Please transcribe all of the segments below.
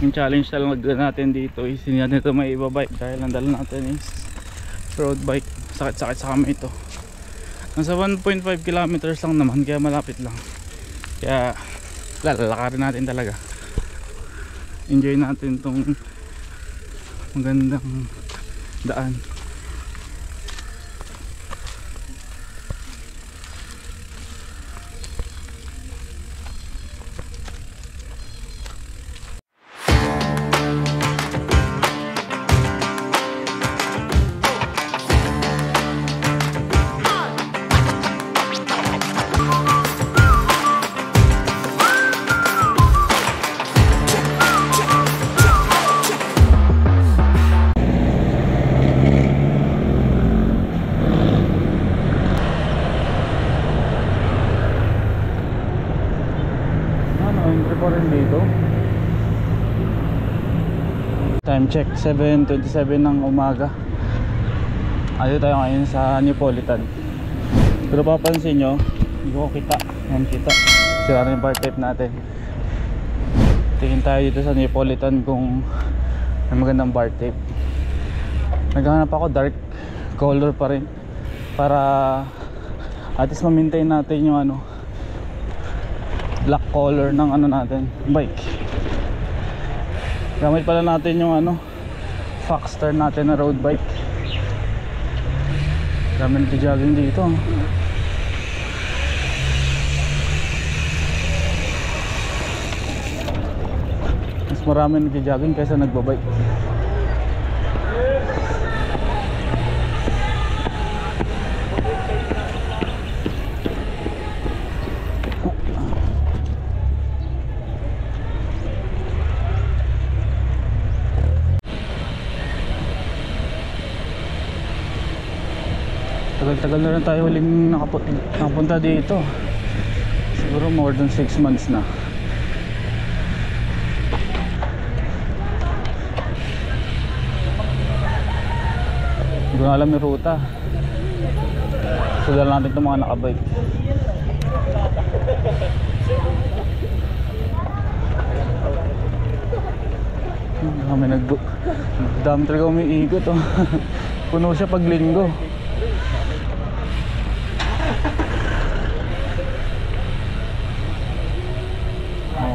Yung challenge talaga natin dito is hindi natin ito may ibabike dahil ang dala natin is road bike. Sakit-sakit sa kami ito. Nasa 1.5 kilometers lang naman, kaya malapit lang. Kaya lalakarin natin talaga. Enjoy natin tong magandang daan. Time check 7:27 ng umaga. Ayun tayo ngayon sa Neapolitan. Pero papansin nyo, hindi ko kita. Yan kita. Sira na yung bar tape natin. Tingin tayo dito sa Neapolitan kung may magandang bar tape. Naghahanap ako dark color pa rin para at least ma-maintain natin yung ano, black color ng ano natin, bike. Gamit pala natin yung ano, Foxster natin na road bike. Dami nagja-jogging dito. Mas marami nagja-jogging kaysa nagbabike. Tagal-tagal na rin tayo huling nakapunta dito. Siguro more than 6 months na. Hindi ko na alam yung ruta. Sundan natin itong mga nakabike. Dami talaga umiikot oh. Puno siya pag linggo.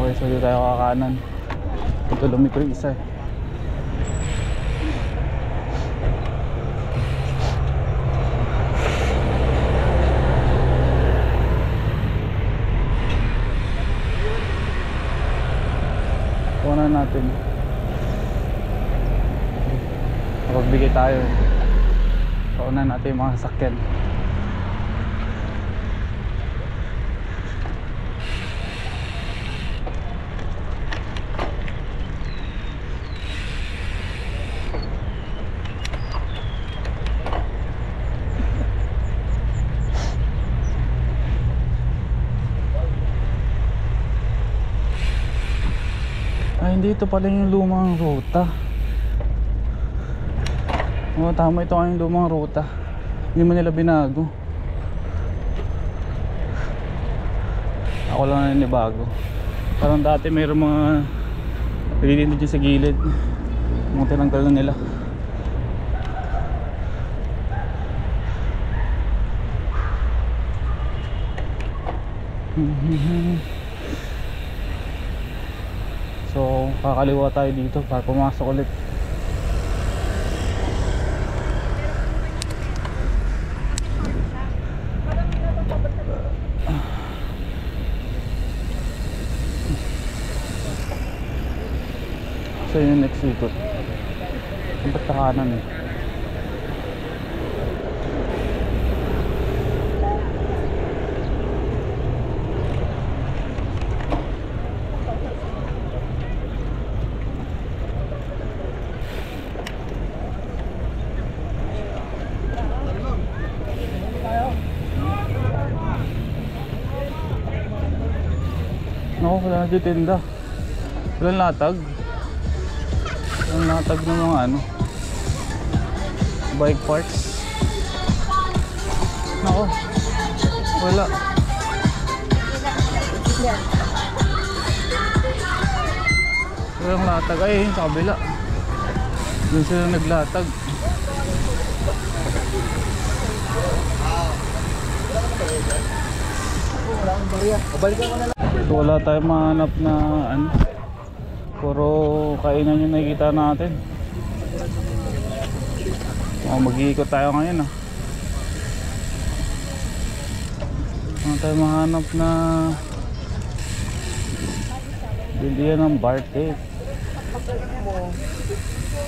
Okay, so dito tayo kakanan. Ito lumiko yung isa eh. Kunan natin. Magbigay tayo. Kunan natin yung mga sasakyan. Hindi, ito pala yung lumang ruta. Oo, tama, ito yung lumang ruta. Hindi mo nila binago. Ako lang na ninibago. Parang dati mayroong mga pilitin dyan sa gilid. Mga tinanggal na nila. So kakaliwa tayo dito para pumasok ulit. So yun yung next ikot. Ba't kanan eh? Naku, wala na dito tinda. Walang latag. Walang latag ng mga ano, bike parts. Naku, wala. Walang latag. Ay, yun sa kabila. Doon sila naglatag. So, wala tayong mahanap na ano. Puro kainan yung nakikita natin. Mag-iikot tayo ngayon ah. Wala tayong mahanap na bilihan ng bar tape.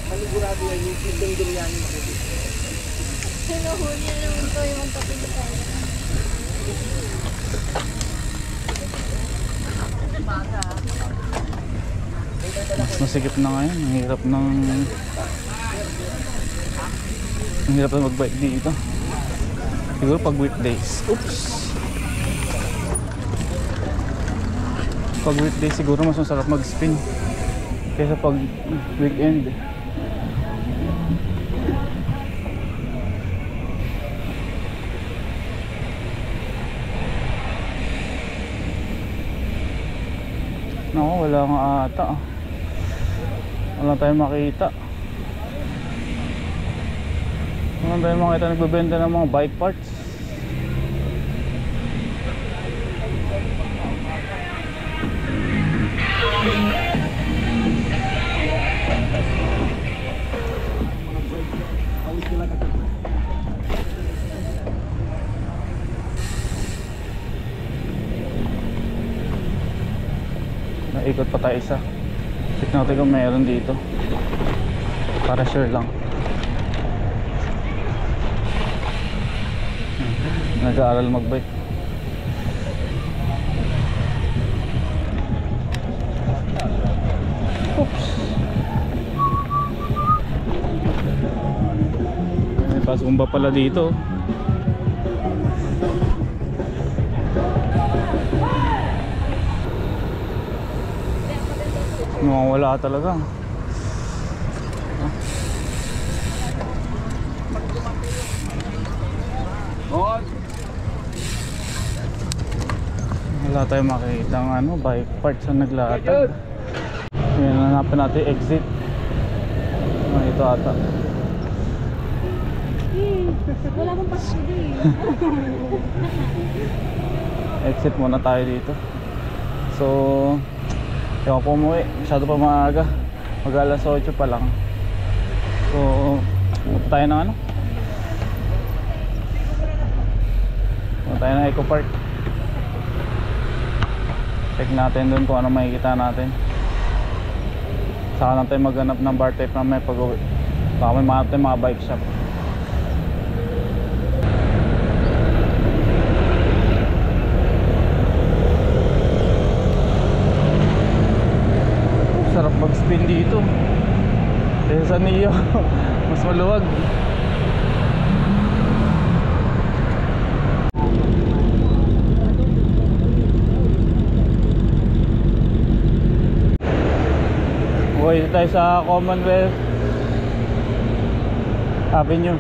Manigurado yan yung pindong biryani makikita. Sinuhuli naman ko yung tapos tayo. Masikip na ngayon. Ang hirap na mag-bike dito. Siguro pag weekdays. Oops! Pag weekdays siguro mas masarap mag-spin kaysa pag weekend. Naku, wala nga ata. Wala tayong makita. Wala tayong makita nagbebenta ng mga bike parts. Naikot pa tayo isa. Check natin kung mayroon dito. Para sure lang. Nag-aaral magbike. Oops. May pasumba pala dito. Wala talaga. Wala tayong makita ng ano, bike parts na naglatag. Yan, hanapin natin exit. Ito ata. Wala akong pasili. Exit muna tayo dito. So ewan po umuwi, masyado pa maaga. Mag alas 8 pa lang. So punta tayo ng ano, punta tayo ng Eco Park. Check natin dun kung ano makikita natin. Saka lang tayo maghanap ng bar tape na may pag-uwi. Baka may mahanap tayo mga bike shop. Sarap mag-spin dito. Kaya sa Neo mas maluwag. Okay, dito tayo sa Commonwealth Avenue.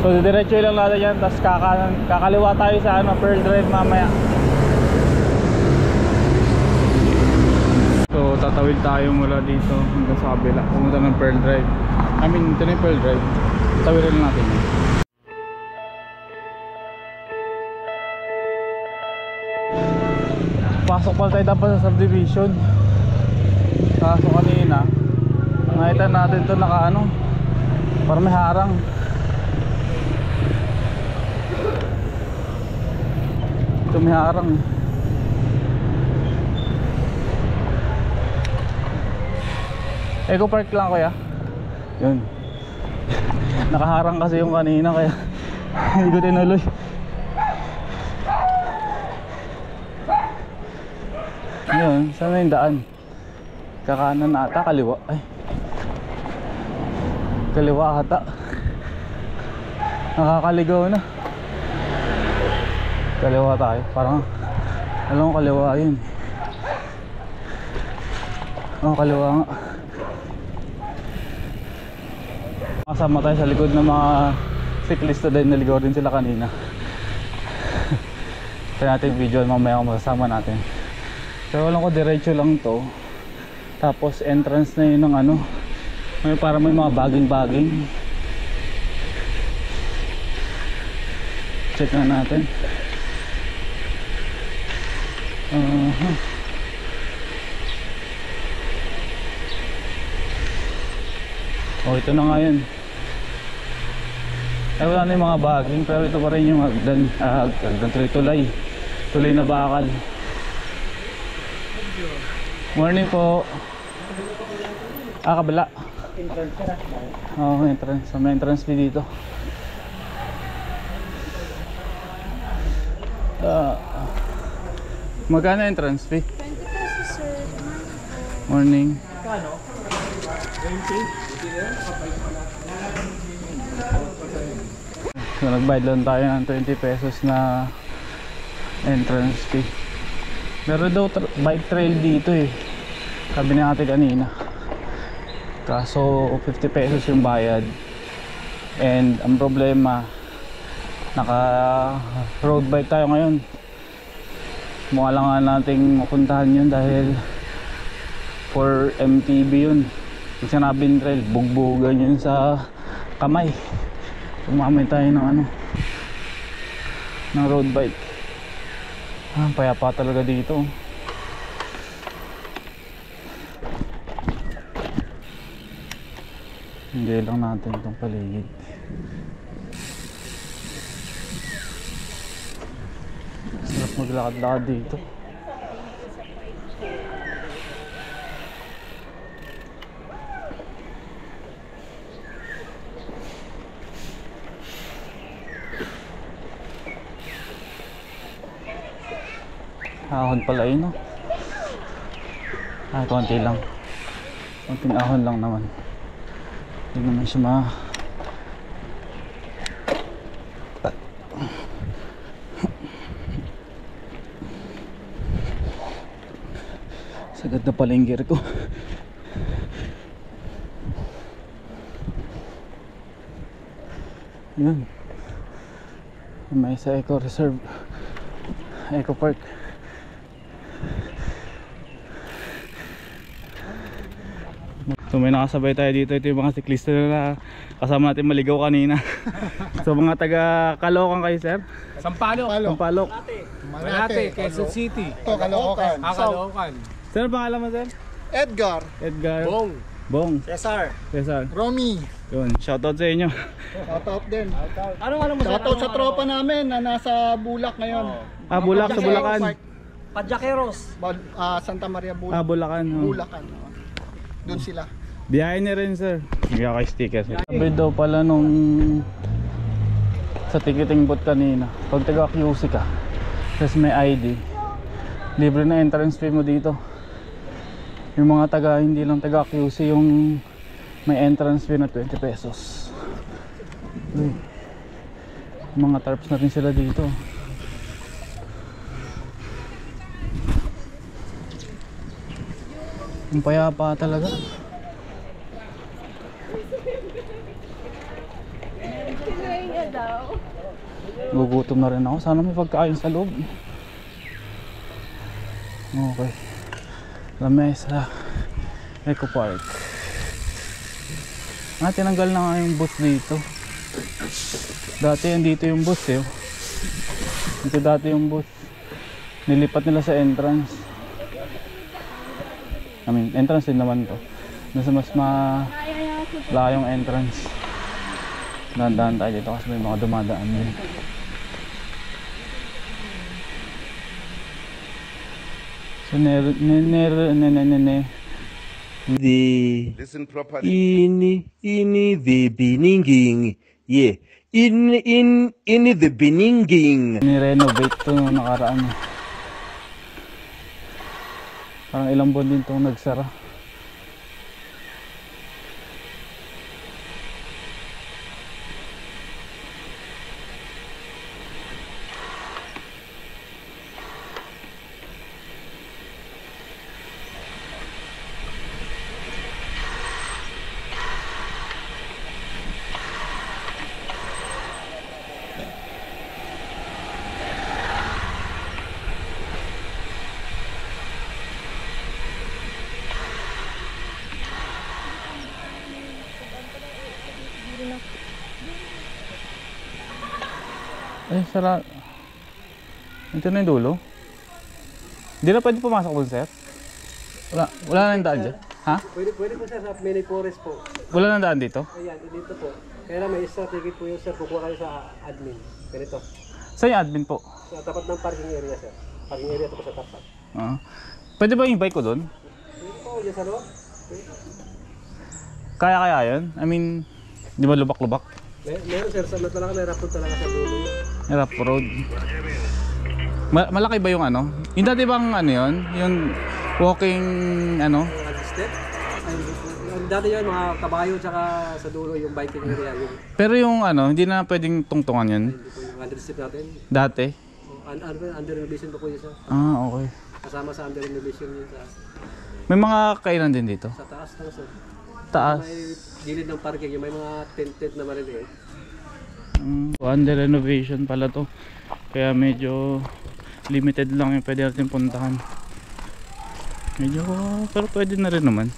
So diretso lang natin yan. Tapos kakaliwa tayo sa ano, Pearl Drive mamaya. So tatawid tayo mula dito hanggang sa kabila, pumunta ng Pearl Drive. I mean, ito na yung Pearl Drive. Tatawid lang natin. Pasok pala tayo dapat sa subdivision. Kaso kanina nakita natin ito naka ano, parang may harang. Ito may harang. Eco Park lang kuya. Yun. Nakaharang kasi yung kanina kaya hindi ko tinuloy. Yun, saan na yung daan? Kakanan ata, kaliwa. Ay, kaliwa ata. Nakakaligaw na. Kaliwa tayo, parang alam ko kaliwa yun. Oh, kaliwa nga. Kasama tayo sa likod ng mga siklista din, naligaw din sila kanina. Kaya natin video mamaya kung masasama natin. Pero alam ko diretso lang to. Tapos entrance na yun ng ano. May para may mga baging-baging. Check na natin. Oh, ito na nga yun. Ay, wala na yung mga baging, pero ito pa rin yung hagdan, tulay. Tulay na bakal. Morning po. Kabila. Entrance ka na. Oo, entrance. May entrance fee dito. Magkano entrance fee? 20 pesos, sir. Morning. Kano? 20? So nagbayad lang tayo ng 20 pesos na entrance fee. Meron daw bike trail dito eh. Sabi ni ate kanina. Kaso 50 pesos yung bayad. And ang problema, naka road bike tayo ngayon. Mukha lang nga nating mapuntahan yun dahil for MTB yun. Yung sinabing trail, bugbugan yun sa kamay. Umamay tayo ng ano, ng road bike. Payapa talaga dito. Hindi lang natin itong paligid. Sarap maglakad-lakad dito. Ahon pala yun, no? Konti lang. Konting ahon lang naman. Hindi naman siya sagad na pala yung gear ko. Yun. May sa Eco Reserve, Eco Park. So may nakasabay tayo dito. Ito yung mga siklista na kasama natin maligaw kanina. So mga taga Caloocan kayo, sir? Sampaloc. Sampaloc. Malate, Quezon City. Ito, Caloocan. Caloocan. Sir, pangalan mo, sir? Edgar. Edgar. Bong. Bong. Cesar. Cesar. Romy. Yun, shoutout sa inyo. Shoutout din. Ano mo? Shoutout sa tropa namin na nasa Bulak ngayon. Bulak sa Bulacan. Padjakeros. Santa Maria Bulak. Bulacan. Oh. Bulacan. Doon sila. Biyahe na rin, sir. Bigyan kay sticker, sir. Sabi daw pala nung sa ticketing booth kanina, pag taga QC ka, tapos may ID, libre na entrance fee mo dito. Yung mga taga, hindi lang taga QC, yung may entrance fee na 20 pesos. Uy. Mga tarps na rin sila dito. Ang payapa talaga. Kinuhay niya daw. Gugutom na rin ako. Sana may pagkain sa loob. Okay. Lamesa Eco Park. Tinanggal na nga yung bus dito. Dati dito yung bus eh. Dito dati yung bus. Nilipat nila sa entrance. Entrance din naman to. Nasa mas layong entrance. Dahan-dahan tayo dito kasi may mga dumadaan din. So Listen properly. In the beginning, yeah. In the beginning. Ni-renovate to nung nakaraan. Parang ilang buwan din itong nagsara. Eh, sara. Ito na yung dulo. Hindi na pwede pumasok dun, sir? Wala na yung daan dyan? Ha? Pwede po sir sa mini forest po. Wala na daan dito? Ayan, dito po. Kaya may strategy po yung sir, kukuha kayo sa admin. Ganito. Saan yung admin po? Sa tapat ng parking area sir. Parking area tapos sa tapat. Pwede ba yung bike ko dun? Dito po, dyan sa loob. Kaya yun? I mean, di ba lubak-lubak? Meron sir, sa talaga may rapid talaga sa dulo. Rough road. Malaki ba yung ano? Yung dati bang ano yun? Yung walking ano? Step. Dati yun, mga kabayo tsaka sa dulo yung biking area yun. Pero yung ano, hindi na pwedeng tungtungan yun? Hindi po yung under step natin. Dati? Under renovation pa po yun sir. Okay. Kasama sa under renovation yun sa May mga kainan din dito? sa taas lang sir. Taas? May gilid ng parking, yung may mga tent na maliliit. Under renovation pala to. Kaya medyo limited lang yung pwede natin puntahan. Medyo, pero pwede na rin naman.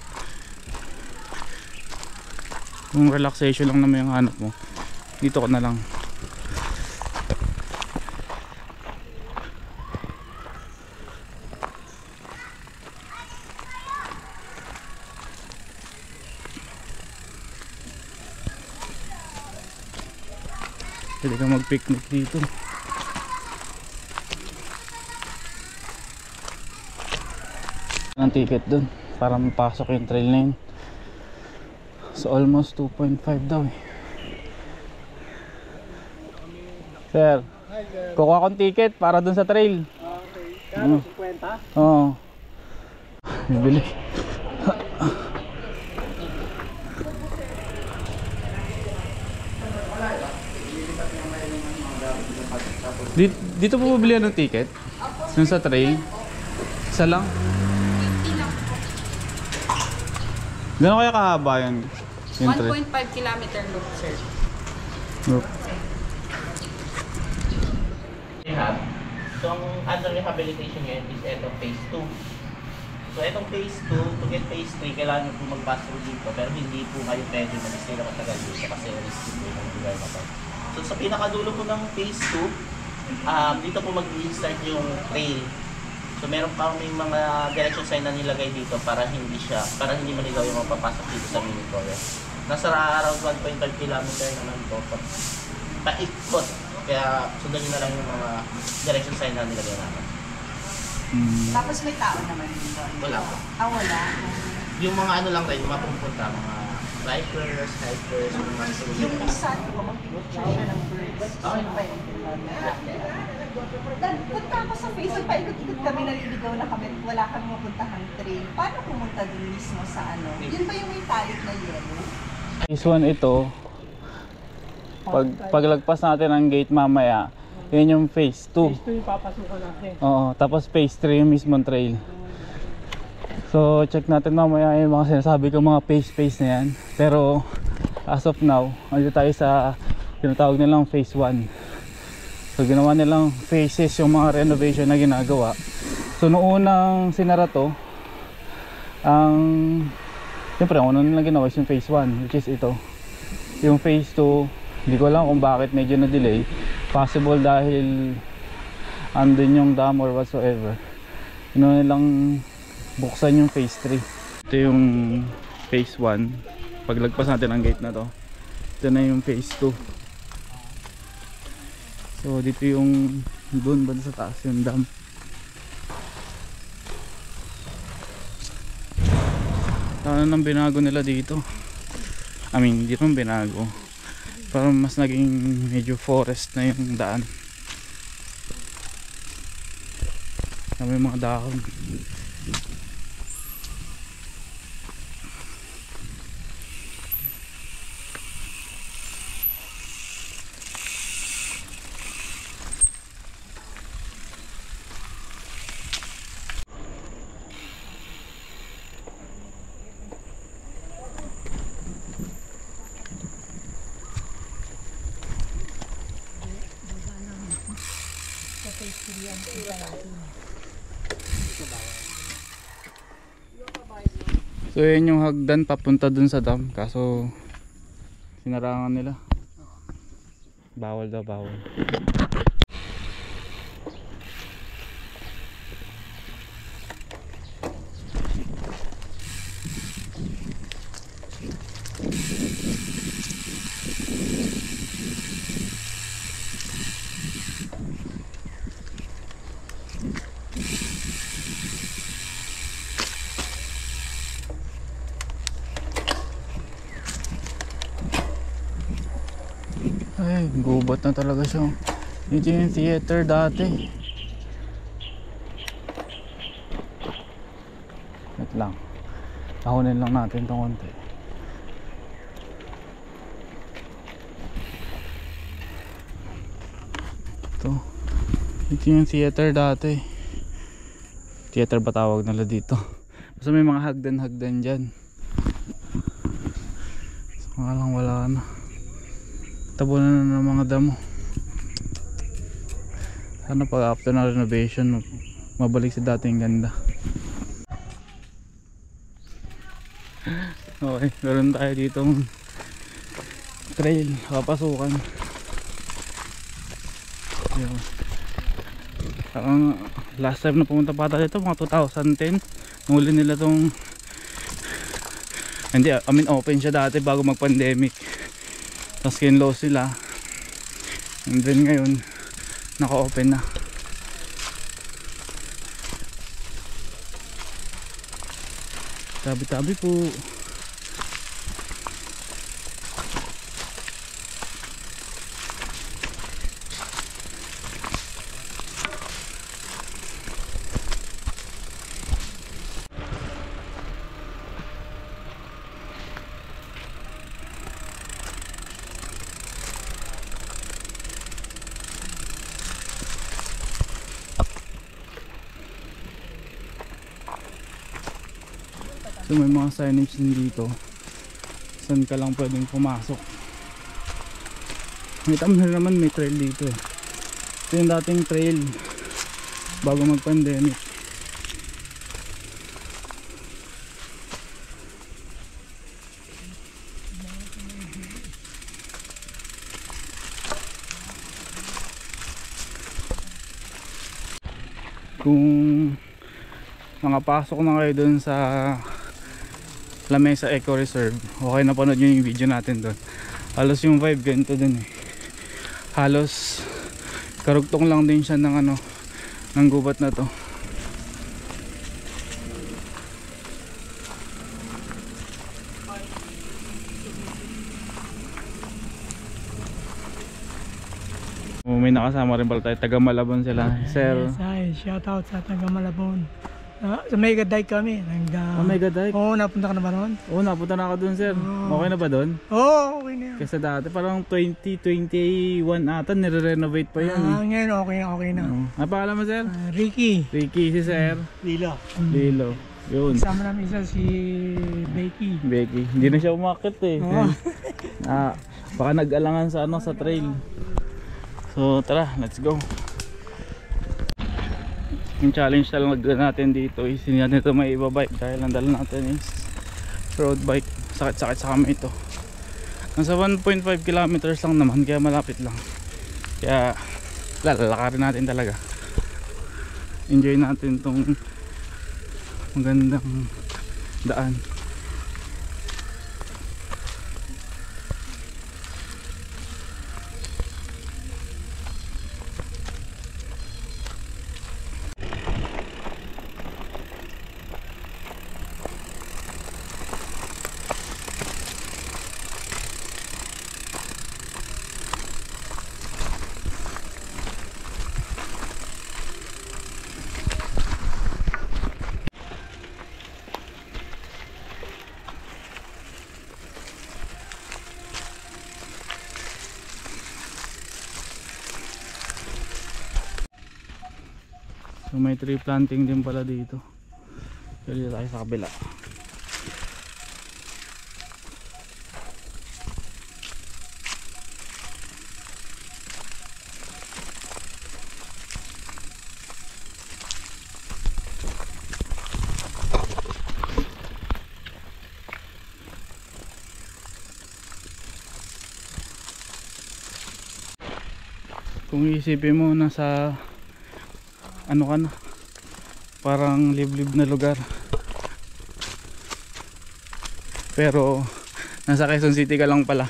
Kung relaxation lang naman yung hanap mo, dito ka na lang. Pwede ka mag-picnic dito. Ang ticket dun para mapasok yung trail na yun. So almost 2.5 daw eh. Sir, kukuha kong ticket para dun sa trail. Kano, 50? Oo. Bibili. Dito po bibili ng ticket? Dun sa trail? Isa lang? Gano'n kaya kahaba yun? Yung trail? 1.5 kilometer loop, sir. Look. Rehab. So, ang under rehabilitation ngayon is etong phase 2. So, etong phase 2, to get phase 3, kailangan nyo po mag-pass through dito. Pero hindi po kayo pwede mag-stay na matagal dito kasi risky po yung lugar na to. So, sa pinakadulo po ng phase 2, dito po mag-start yung trail. So, meron pa may mga direction sign na nilagay dito para hindi maligaw yung mapapasok dito sa mini forest. Nasa around 1.5 kilometer naman po. Paikot. Kaya sundan nyo na lang yung mga direction sign na nilagay namin. Tapos may tao naman dito. Wala po. Wala. Yung mga ano lang rin, yung mga pupunta, mga bikers, hikers, yung mga Yung isa, mag-picture siya ng birds. Okay. Punta ako sa Facebook, paikot-ikot kami, naliligaw na kami, wala kami mapuntahan trail. Paano pumunta dun mismo sa ano? Yun ba yung may talit na yellow? Phase 1 ito. Paglagpas natin ang gate mamaya, yun yung phase 2. Ito yung papasukan natin. Oo, tapos phase 3 yung mismong trail. So check natin mamaya yung mga sinasabi ko, mga phase na yan. Pero as of now, andito tayo sa tinatawag nilang phase 1. So ginawa nilang phases yung mga renovation na ginagawa. So noong unang sinara to, siyempre ang unang nilang ginawa is yung phase 1, which is ito. Yung phase 2, hindi ko alam kung bakit medyo na-delay. Possible dahil andun yung dam or whatsoever. Ginawa nilang buksan yung phase 3. Ito yung phase 1. Paglagpas natin ang gate na to, ito na yung phase 2. So dito yung doon ba sa taas yung dam. Ano nang binago nila dito? I mean, hindi naman binago. Parang mas naging medyo forest na yung daan. May mga dahon. So yun yung hagdan papunta dun sa dam, kaso sinarangan nila. Bawal daw, bawal. Ay, gubat na talaga siya. Ito yung theater dati. Wait lang. Tahunin lang natin itong konti. Ito yung theater dati. Theater ba tawag nila dito? Basta may mga hagdan-hagdan dyan. So nga lang wala na. Tabunan na ng mga damo. Sana pag after na renovation mabalik sa dating ganda. Okay, meron tayo ditong trail, papasukan. Yun. Ang last time na pumunta pa tayo dito mga 2010. Nuli nila tong hindi, I mean open siya dati bago mag pandemic. Tapos kinlose sila. And then ngayon naka open na. Tabi-tabi po. So may mga signage din dito saan ka lang pwedeng pumasok. May tamhir naman, may trail dito eh. Ito yung dating trail bago mag pandemic. Kung nakapasok na kayo dun sa La Mesa Eco Reserve, okay, napanood nyo yung video natin doon. Halos yung vibe ganito dun eh. Halos karugtong lang din siya ng ano, ng gubat na to. May nakasama rin pala tayo, taga Malabon sila. Sir, Yes, hi. Shout out sa taga Malabon. Sa Mega Dike kami. Mega Dike? Oo, napunta ka na ba noon? Oo, napunta na ako dun sir. Okay na ba dun? Oo, okay na yan. Kasi dati parang 2021 ata nire-renovate pa yun eh. Ngayon, okay na. Ano pangalan mo sir? Ricky. Ricky, si sir Lilo. Lilo. Yun, Kasama namin isa si Becky. Becky. Hindi na siya umakit eh. Oo. Baka nag-alangan sa ano, sa trail. So tara, let's go. Yung challenge talaga natin dito is hindi natin ito may ibabike dahil ang dala natin is road bike. Sakit-sakit sa kamay ito. Nasa 1.5 kilometers lang naman, kaya malapit lang. Kaya lalakarin natin talaga. Enjoy natin tong magandang daan. So may tree planting din pala dito. So dito tayo sa kabila. Kung iisipin mo nasa ano ka na, parang liblib na lugar, pero nasa Quezon City ka lang pala.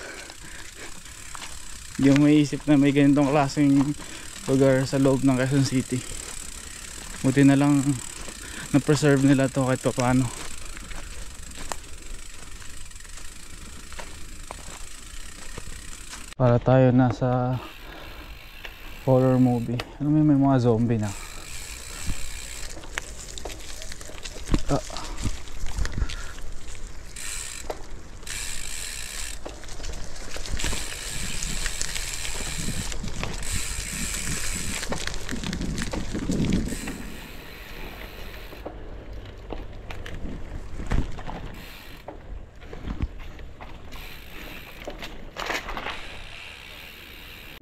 Hindi mo maiisip na may ganitong klaseng lugar sa loob ng Quezon City. Buti na lang na-preserve nila to kahit pa paano. Para tayo nasa horror movie. Ano may mga zombie na.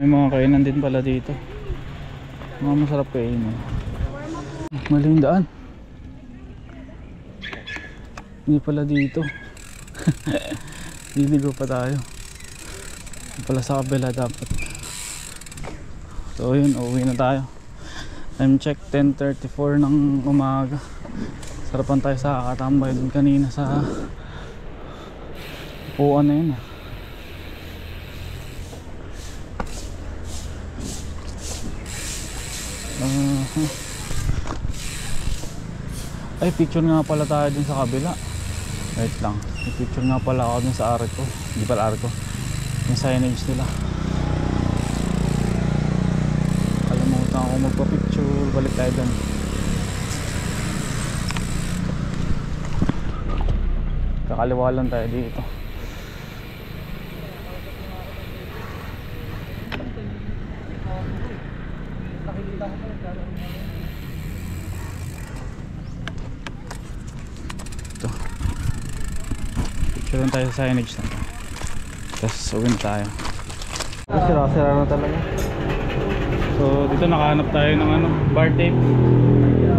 May mga kainan din pala dito. Mga masarap kainin. Maling daan. Hindi pala dito. Liligo pa tayo. Pala sa kabila dapat. So yun, uuwi na tayo. Time check 10:34 ng umaga. Sarapan tayo sa kakatambay dun kanina sa upuan na yun. Ay, picture nga pala tayo dun sa kabila. Wait lang, may picture nga pala ako dun sa arko. Hindi pala arko, yung signage nila. Kalimutan ako magpa-picture. Balik tayo dun. Kakaliwa lang tayo dito. Picture tayo sa signage na to. Tapos uwi na tayo. Sira-sira na talaga. So dito nakahanap tayo ng ano, bar tape.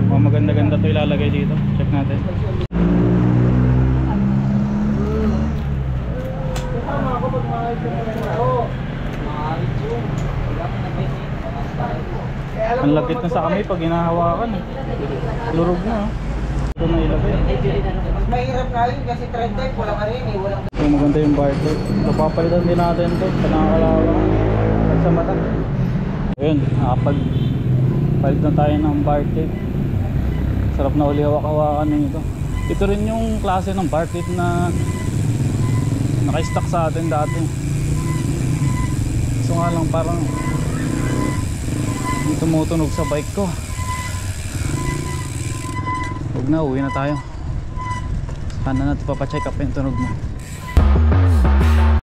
Mga maganda-ganda to ilalagay dito. Check natin. Ang lagkit na sa kamay pag hinahawakan. Lurog na. Ito na ilagay. Mas mahirap nga yun kasi trend type, wala ka rin eh. Walang... So maganda yung bar tape. So papalitan din natin ito. Panakakalawa. At sa mata. Ayun, nakapag-palit na tayo ng bar tape. Sarap na uli hawak-hawakan nito. Ito rin yung klase ng bar tape na naka-stock sa atin dati. So nga lang parang hindi tumutunog sa bike ko. Huwag na, uwi na tayo. Sana natin papacheck up yung tunog mo.